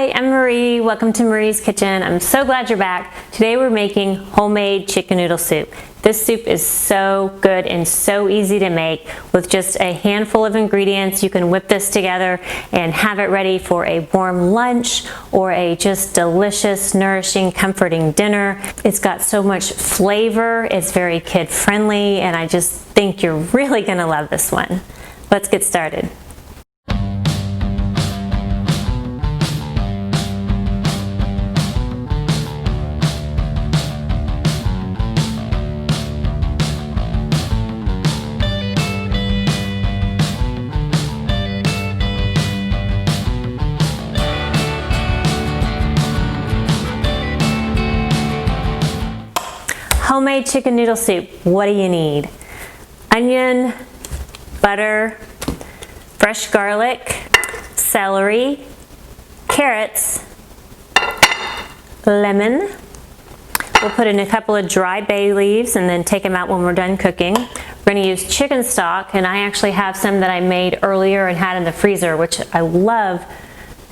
Hi, I'm Marie. Welcome to Marie's Kitchen. I'm so glad you're back. Today we're making homemade chicken noodle soup. This soup is so good and so easy to make. With just a handful of ingredients, you can whip this together and have it ready for a warm lunch or a just delicious, nourishing, comforting dinner. It's got so much flavor. It's very kid-friendly, and I just think you're really gonna love this one. Let's get started. Homemade chicken noodle soup. What do you need? Onion, butter, fresh garlic, celery, carrots, lemon. We'll put in a couple of dry bay leaves and then take them out when we're done cooking. We're going to use chicken stock, and I actually have some that I made earlier and had in the freezer, which I love.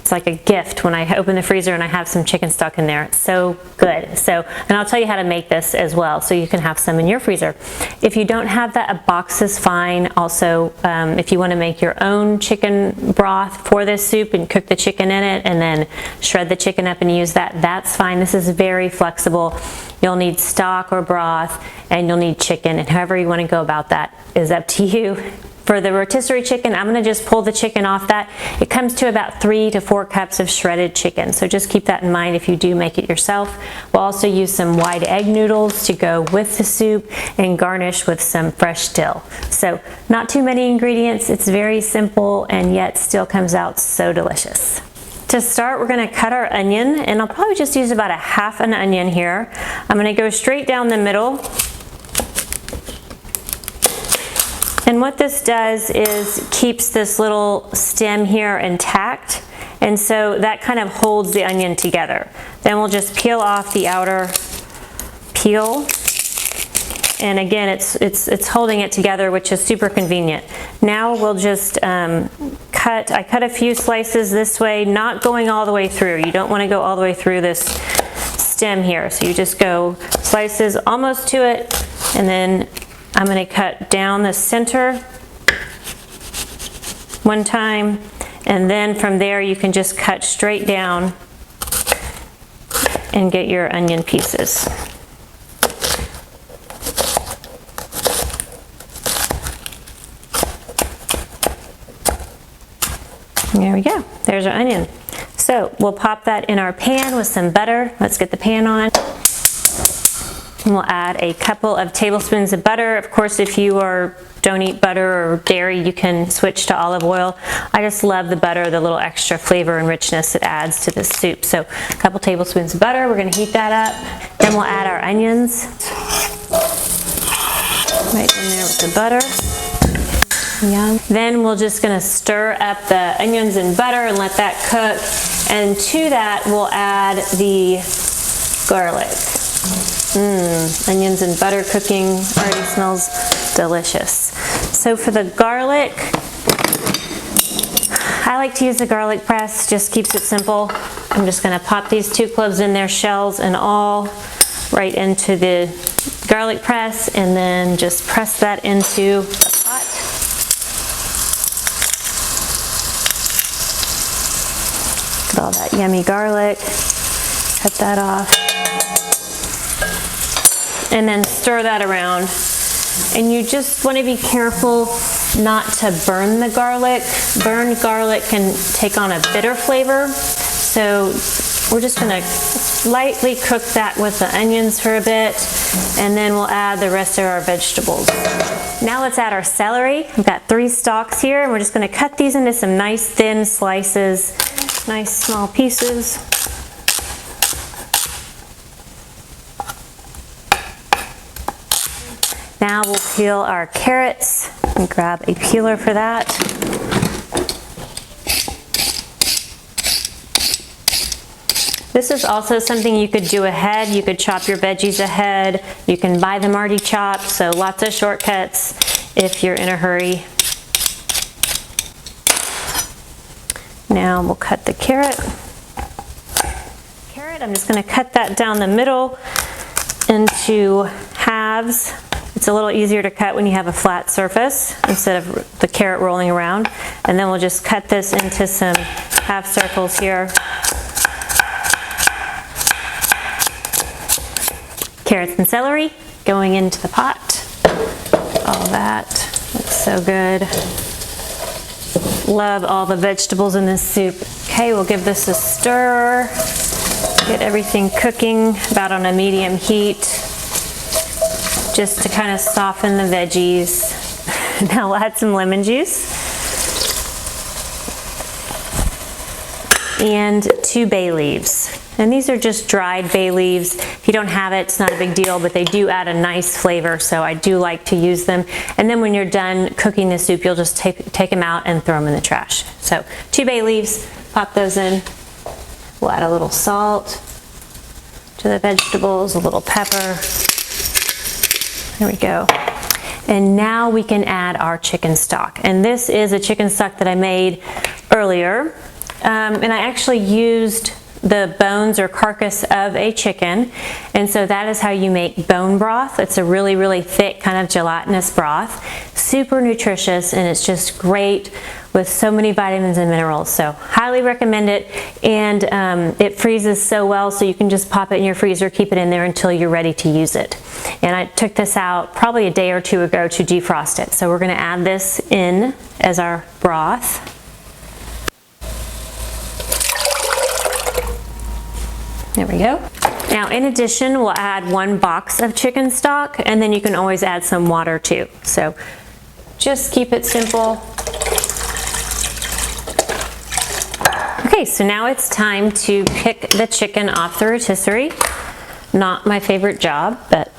It's like a gift when I open the freezer and I have some chicken stock in there. It's so good. And I'll tell you how to make this as well, so you can have some in your freezer. If you don't have that, a box is fine. Also, if you want to make your own chicken broth for this soup and cook the chicken in it and then shred the chicken up and use that, that's fine. This is very flexible. You'll need stock or broth, and you'll need chicken, and however you want to go about that is up to you. For the rotisserie chicken, I'm gonna just pull the chicken off that. It comes to about 3 to 4 cups of shredded chicken, so just keep that in mind if you do make it yourself. We'll also use some white egg noodles to go with the soup and garnish with some fresh dill. So not too many ingredients, it's very simple and yet still comes out so delicious. To start, we're gonna cut our onion, and I'll probably just use about a half an onion here. I'm gonna go straight down the middle. And what this does is keeps this little stem here intact, and so that kind of holds the onion together. Then we'll just peel off the outer peel, and again it's holding it together, which is super convenient. Now we'll just I cut a few slices this way, not going all the way through. You don't want to go all the way through this stem here, so you just go slices almost to it, and then I'm going to cut down the center one time, and then from there you can just cut straight down and get your onion pieces. There we go. There's our onion. So we'll pop that in our pan with some butter. Let's get the pan on. And we'll add a couple of tablespoons of butter. Of course, if you don't eat butter or dairy, you can switch to olive oil. I just love the butter, the little extra flavor and richness it adds to this soup. So a couple tablespoons of butter, we're gonna heat that up. Then we'll add our onions right in there with the butter. Yum. Then we're just gonna stir up the onions and butter and let that cook. And to that, we'll add the garlic. Onions and butter cooking already smells delicious. So for the garlic, I like to use the garlic press, just keeps it simple. I'm just gonna pop these 2 cloves in their shells and all right into the garlic press, and then just press that into the pot. Get all that yummy garlic, cut that off. And then stir that around. And you just want to be careful not to burn the garlic. Burned garlic can take on a bitter flavor. So we're just going to lightly cook that with the onions for a bit, and then we'll add the rest of our vegetables. Now let's add our celery. I've got 3 stalks here, and we're just going to cut these into some nice thin slices, nice small pieces. Now we'll peel our carrots and grab a peeler for that. This is also something you could do ahead. You could chop your veggies ahead. You can buy them already chopped, so lots of shortcuts if you're in a hurry. Now we'll cut the carrot. carrot, I'm just going to cut that down the middle into halves. It's a little easier to cut when you have a flat surface instead of the carrot rolling around. And then we'll just cut this into some half circles here. Carrots and celery going into the pot. All that looks so good. Love all the vegetables in this soup. Okay, we'll give this a stir. Get everything cooking about on a medium heat, just to kind of soften the veggies. Now we'll add some lemon juice and 2 bay leaves. And these are just dried bay leaves. If you don't have it, it's not a big deal, but they do add a nice flavor, so I do like to use them. And then when you're done cooking the soup, you'll just take them out and throw them in the trash. So 2 bay leaves, pop those in. We'll add a little salt to the vegetables, a little pepper. There we go. And now we can add our chicken stock. And this is a chicken stock that I made earlier. And I actually used the bones or carcass of a chicken, and so that is how you make bone broth. It's a really, really thick kind of gelatinous broth, super nutritious, and it's just great with so many vitamins and minerals. So highly recommend it, and it freezes so well, so you can just pop it in your freezer, keep it in there until you're ready to use it. And I took this out probably a day or 2 ago to defrost it. So we're going to add this in as our broth. There we go. Now in addition, we'll add 1 box of chicken stock, and then you can always add some water too. So just keep it simple. Okay, so now it's time to pick the chicken off the rotisserie. Not my favorite job, but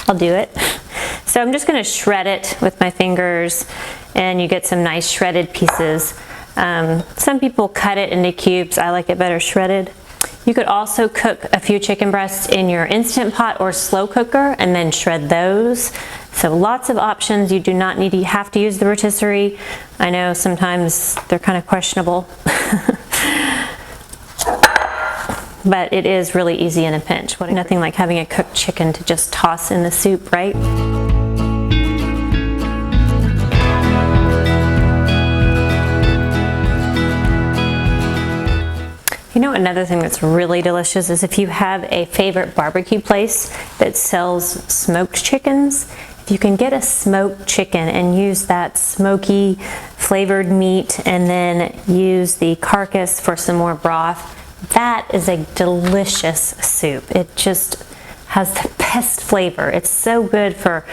I'll do it. So I'm just going to shred it with my fingers, and you get some nice shredded pieces. Some people cut it into cubes. I like it better shredded. You could also cook a few chicken breasts in your Instant Pot or slow cooker and then shred those. So lots of options. You do not need to have to use the rotisserie. I know sometimes they're kind of questionable, but it is really easy in a pinch. Nothing like having a cooked chicken to just toss in the soup, right? You know, another thing that's really delicious is if you have a favorite barbecue place that sells smoked chickens, if you can get a smoked chicken and use that smoky flavored meat and then use the carcass for some more broth, that is a delicious soup. It just has the best flavor. It's so good for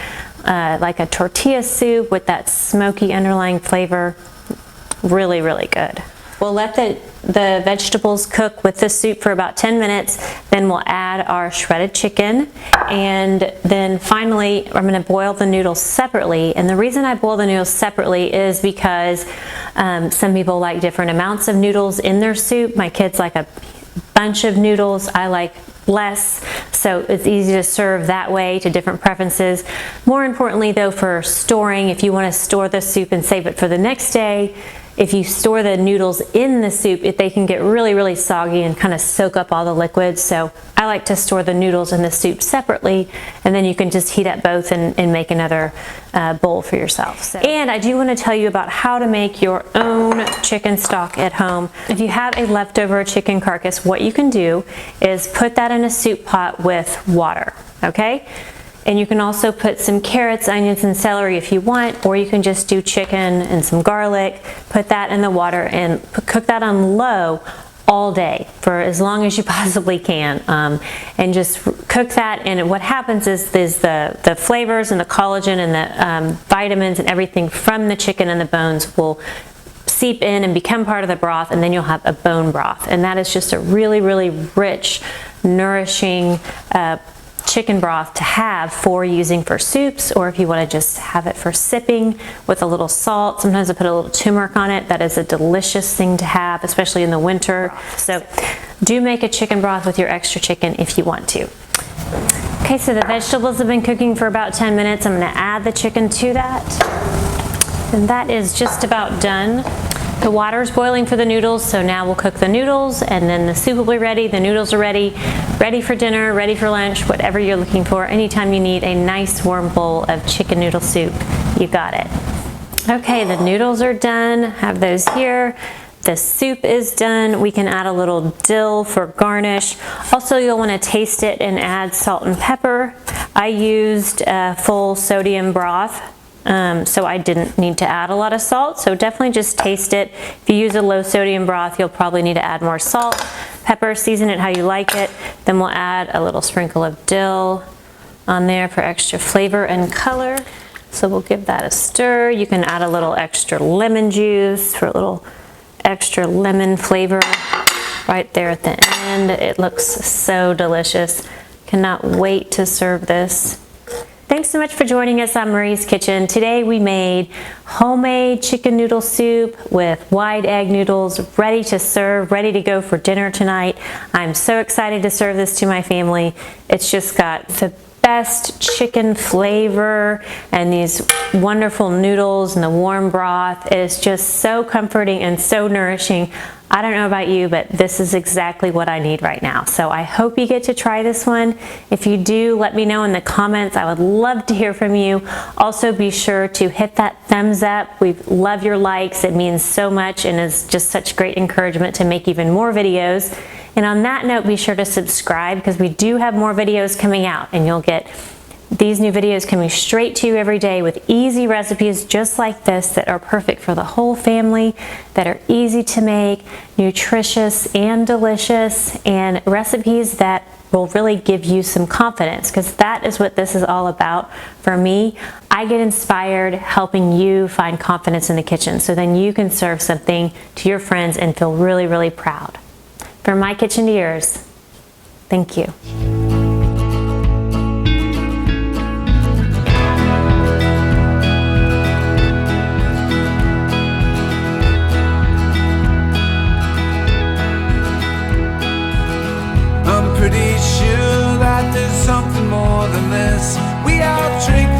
like a tortilla soup with that smoky underlying flavor. Really, really good. We'll let the vegetables cook with the soup for about 10 minutes, then we'll add our shredded chicken, and then finally I'm going to boil the noodles separately. And the reason I boil the noodles separately is because some people like different amounts of noodles in their soup. My kids like a bunch of noodles, I like less, so it's easy to serve that way to different preferences. More importantly though, for storing, if you want to store the soup and save it for the next day, if you store the noodles in the soup, they can get really, really soggy and kind of soak up all the liquids. So I like to store the noodles in the soup separately, and then you can just heat up both and make another bowl for yourself. So, and I do want to tell you about how to make your own chicken stock at home. If you have a leftover chicken carcass, what you can do is put that in a soup pot with water, okay? And you can also put some carrots, onions, and celery if you want, or you can just do chicken and some garlic, put that in the water and cook that on low all day for as long as you possibly can, and just cook that. And what happens is the flavors and the collagen and the vitamins and everything from the chicken and the bones will seep in and become part of the broth, and then you'll have a bone broth. And that is just a really, really rich, nourishing chicken broth to have for using for soups, or if you want to just have it for sipping with a little salt. Sometimes I put a little turmeric on it. That is a delicious thing to have, especially in the winter. So do make a chicken broth with your extra chicken if you want to. Okay, so the vegetables have been cooking for about 10 minutes. I'm going to add the chicken to that, and that is just about done. The water's boiling for the noodles, so now we'll cook the noodles and then the soup will be ready. The noodles are ready, ready for dinner, ready for lunch, whatever you're looking for. Anytime you need a nice warm bowl of chicken noodle soup, you got it. Okay, the noodles are done. Have those here. The soup is done. We can add a little dill for garnish. Also, you'll want to taste it and add salt and pepper. I used full sodium broth, so I didn't need to add a lot of salt. So definitely just taste it. If you use a low sodium broth, you'll probably need to add more salt, pepper, season it how you like it. Then we'll add a little sprinkle of dill on there for extra flavor and color. So we'll give that a stir. You can add a little extra lemon juice for a little extra lemon flavor right there at the end. It looks so delicious. Cannot wait to serve this. Thanks so much for joining us on Marie's Kitchen. Today we made homemade chicken noodle soup with wide egg noodles, ready to serve, ready to go for dinner tonight. I'm so excited to serve this to my family. It's just got the best chicken flavor and these wonderful noodles and the warm broth. It is just so comforting and so nourishing. I don't know about you, but this is exactly what I need right now. So I hope you get to try this one. If you do, let me know in the comments. I would love to hear from you. Also, be sure to hit that thumbs up. We love your likes. It means so much and is just such great encouragement to make even more videos. And on that note, be sure to subscribe because we do have more videos coming out and you'll get these new videos coming straight to you every day with easy recipes just like this that are perfect for the whole family, that are easy to make, nutritious and delicious, and recipes that will really give you some confidence because that is what this is all about. For me, I get inspired helping you find confidence in the kitchen so then you can serve something to your friends and feel really, really proud. From my kitchen to yours, thank you. I'm pretty sure that there's something more than this. We all drink